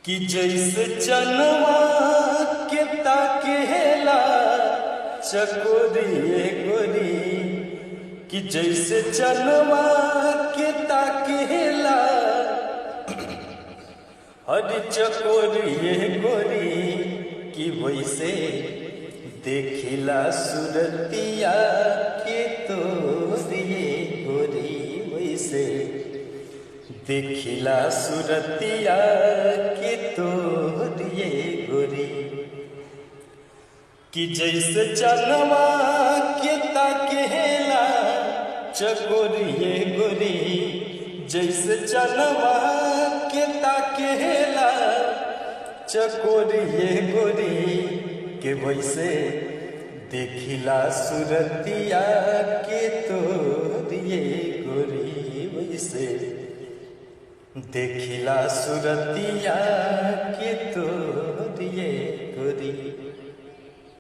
कि जैसे चनवा के ताकेला चकोरिए गोरी, कि जैसे चनवा के ताकेला हर चकोरिए गोरी, कि वैसे देखिला सुरतिया के तो गोरी, वैसे देखिला सुरतिया के तो गोरी, कि जैसे चनवा के ताकेला चकोरिए गोरी, जैसे चनवा के ताकेला चकोरिए गोरी, के वैसे देखिला सुरतिया के तो गोरी, वैसे देखिला सुरतिया के तो गोरी।